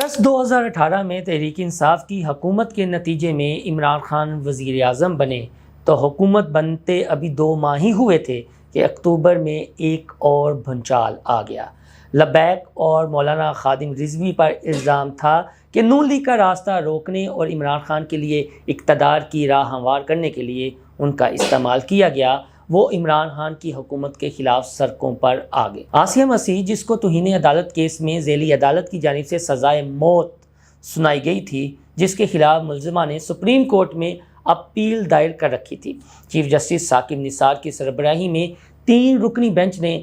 अगस्त 2018 में तहरीक इंसाफ की हुकूमत के नतीजे में इमरान खान वज़ीर आज़म बने तो हुकूमत बनते अभी 2 माह ही हुए थे कि अक्टूबर में एक और भूचाल आ गया। लब्बैक और मौलाना खादिम रिजवी पर इल्ज़ाम था कि नून लीग का रास्ता रोकने और इमरान खान के लिए इक़्तिदार की राह हमवार करने के लिए उनका इस्तेमाल किया गया। वो इमरान खान की हुकूमत के खिलाफ सड़कों पर आ गए। आसिया मसीह, जिसको तौहीन अदालत केस में ज़ेली अदालत की जानिब से सज़ाए मौत सुनाई गई थी, जिसके खिलाफ मुल्ज़िमा ने सुप्रीम कोर्ट में अपील दायर कर रखी थी। चीफ जस्टिस साकिब निसार की सरबराही में 3 रुकनी बेंच ने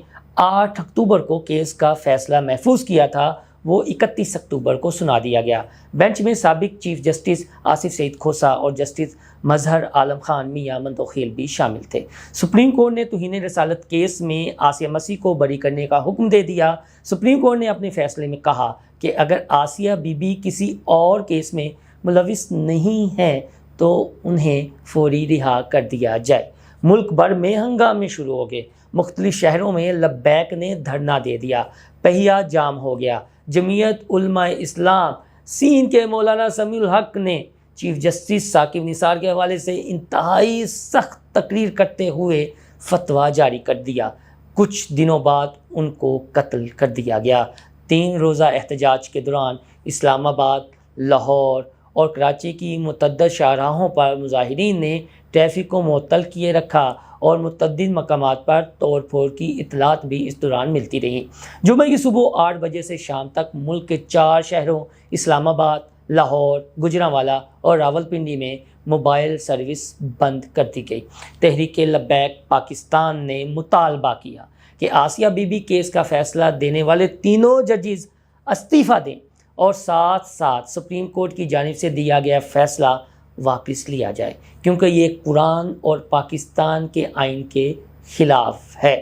8 अक्टूबर को केस का फैसला महफूज किया था, वो 31 अक्टूबर को सुना दिया गया। बेंच में साबिक चीफ जस्टिस आसिफ सईद खोसा और जस्टिस मजहर आलम खान मियां मंदोखेल भी शामिल थे। सुप्रीम कोर्ट ने तौहीन रसालत केस में आसिया मसीह को बरी करने का हुक्म दे दिया। सुप्रीम कोर्ट ने अपने फैसले में कहा कि अगर आसिया बीबी किसी और केस में मुलविस नहीं है तो उन्हें फौरी रिहा कर दिया जाए। मुल्क भर में हंगामे शुरू हो गए। मुख्तलिफ शहरों में लब्बैक ने धरना दे दिया, पहिया जाम हो गया। जमीयत उलमा इस्लाम सीन के मौलाना समीउल हक ने चीफ जस्टिस साकिब निसार के हवाले से इंतहाई सख्त तकरीर करते हुए फतवा जारी कर दिया। कुछ दिनों बाद उनको कत्ल कर दिया गया। 3 रोज़ा एहतजाज के दौरान इस्लामाबाद, लाहौर और कराची की मुतअद्दिद शाहराहों पर मुजाहिरीन ने ट्रैफिक को मुअत्तल किए रखा और मुतअद्दिद मकामात पर तोड़ फोड़ की इतलात भी इस दौरान मिलती रही। जुमे की सुबह 8 बजे से शाम तक मुल्क के 4 शहरों इस्लामाबाद, लाहौर, गुजरांवाला और रावलपिंडी में मोबाइल सर्विस बंद कर दी गई। तहरीक लब्बैक पाकिस्तान ने मुतालबा किया कि आसिया बीबी केस का फैसला देने वाले तीनों जजेस इस्तीफ़ा दें और साथ साथ सुप्रीम कोर्ट की जानिब से दिया गया फैसला वापस लिया जाए, क्योंकि ये कुरान और पाकिस्तान के आइन के खिलाफ है।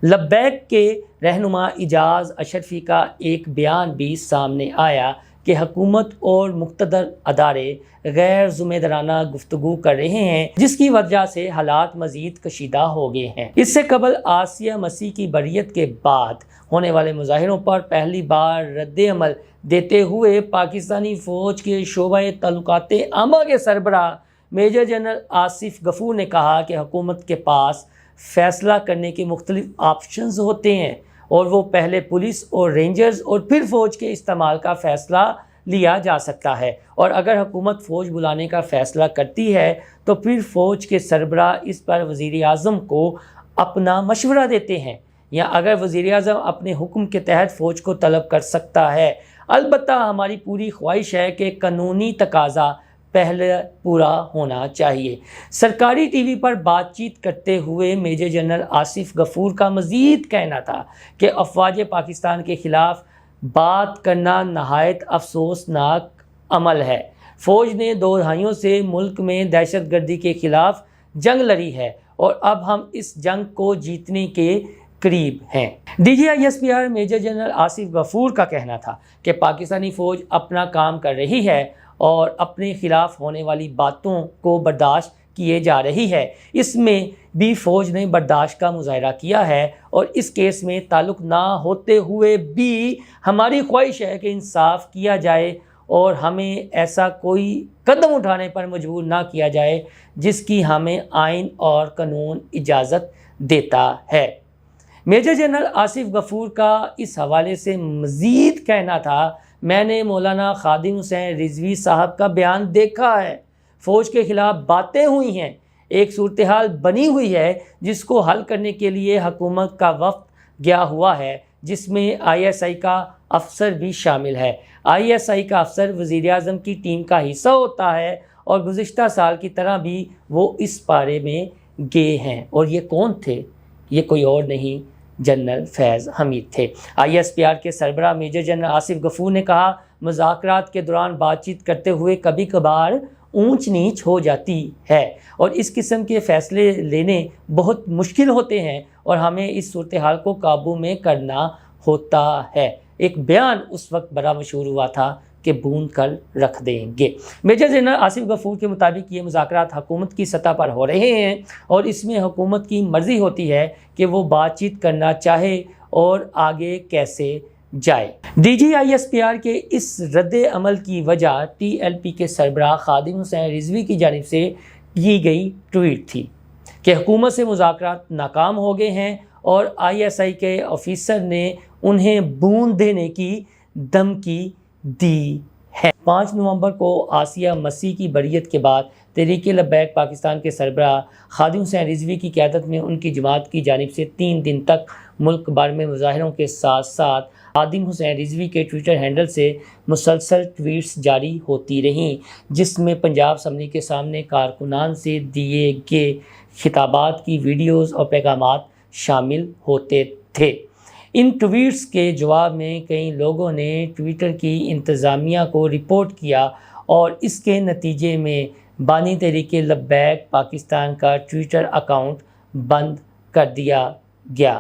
लब्बैक के रहनुमा इजाज़ अशरफी का एक बयान भी सामने आया कि हुकूमत और मुक़्तदर अदारे गैर ज़िम्मेदाराना गुफ्तगू कर रहे हैं, जिसकी वजह से हालात मज़ीद कशीदा हो गए हैं। इससे कबल आसिया मसीह की बरियत के बाद होने वाले मुजाहिरों पर पहली बार रद्द-ए-अमल देते हुए पाकिस्तानी फ़ौज के शोबे ताल्लुकात आमा के सरबराह मेजर जनरल आसिफ गफूर ने कहा कि हुकूमत के पास फ़ैसला करने के मुख्तलिफ ऑप्शंस होते हैं और वो पहले पुलिस और रेंजर्स और फिर फ़ौज के इस्तेमाल का फ़ैसला लिया जा सकता है, और अगर हुकूमत फ़ौज बुलाने का फ़ैसला करती है तो फिर फ़ौज के सरबराह इस पर वज़ीर आज़म को अपना मशवरा देते हैं, या अगर वज़ीर आज़म अपने हुक्म के तहत फ़ौज को तलब कर सकता है। अलबत्ता हमारी पूरी ख्वाहिश है कि कानूनी तकाज़ा पहले पूरा होना चाहिए। सरकारी टीवी पर बातचीत करते हुए मेजर जनरल आसिफ गफूर का मज़ीद कहना था कि अफवाज पाकिस्तान के ख़िलाफ़ बात करना नहायत अफसोसनाक अमल है। फ़ौज ने 2 दहाइयों से मुल्क में दहशतगर्दी के ख़िलाफ़ जंग लड़ी है और अब हम इस जंग को जीतने के करीब हैं। DGISPR major general Asif Ghafoor का कहना था कि पाकिस्तानी फ़ौज अपना काम कर रही है और अपने ख़िलाफ़ होने वाली बातों को बर्दाश्त किए जा रही है। इसमें भी फ़ौज ने बर्दाश्त का मुज़ाहरा किया है और इस केस में ताल्लुक़ ना होते हुए भी हमारी ख्वाहिश है कि इंसाफ किया जाए और हमें ऐसा कोई कदम उठाने पर मजबूर ना किया जाए जिसकी हमें आइन और कानून इजाज़त देता है। मेजर जनरल आसिफ गफूर का इस हवाले से मज़ीद कहना था, मैंने मौलाना खादिम हुसैन रिजवी साहब का बयान देखा है। फ़ौज के ख़िलाफ़ बातें हुई हैं, एक सूरत हाल बनी हुई है जिसको हल करने के लिए हुकूमत का वफ़द गया हुआ है, जिसमें ISI का अफसर भी शामिल है। ISI का अफसर वज़ीर आज़म की टीम का हिस्सा होता है और गुज़िश्ता साल की तरह भी वो इस बारे में गए हैं। और ये कौन थे? ये कोई और नहीं, जनरल फैज़ हमीद थे। ISPR के सरबराह मेजर जनरल आसिफ गफूर ने कहा, मुज़ाकरात के दौरान बातचीत करते हुए कभी कभार ऊंच नीच हो जाती है और इस किस्म के फ़ैसले लेने बहुत मुश्किल होते हैं और हमें इस सूरत हाल को काबू में करना होता है। एक बयान उस वक्त बड़ा मशहूर हुआ था कि बूंद कर रख देंगे। मेजर जनरल आसिफ गफूर के मुताबिक ये मुज़ाकरात हुकूमत की सतह पर हो रहे हैं और इसमें हुकूमत की मर्ज़ी होती है कि वो बातचीत करना चाहे और आगे कैसे جائے۔ D G I S P R کے اس رد عمل کی وجہ ٹی ایل پی کے سربراہ خادم حسین رضوی کی جانب سے کی گئی ٹویٹ تھی کہ حکومت سے مذاکرات ناکام ہو گئے ہیں اور آئی ایس آئی کے آفیسر نے انہیں بون دینے کی دھمکی دی ہے۔ 5 نومبر کو آسیہ مسیح کی بریت کے بعد تحریک لبیک پاکستان کے سربراہ خادم حسین رضوی کی قیادت میں ان کی جماعت کی جانب سے 3 دن تک ملک بھر میں مظاہروں کے ساتھ ساتھ خادم حسین رضوی کے ٹویٹر ہینڈل سے مسلسل ٹویٹس جاری ہوتی رہیں، جس میں پنجاب اسمبلی کے سامنے کارکنان سے دیے گئے خطابات کی ویڈیوز اور پیغامات شامل ہوتے تھے۔ ان ٹویٹس کے جواب میں کئی لوگوں نے ٹویٹر کی انتظامیہ کو رپورٹ کیا اور اس کے نتیجے میں بانی تحریک لبیک پاکستان کا ٹویٹر اکاؤنٹ بند کر دیا گیا۔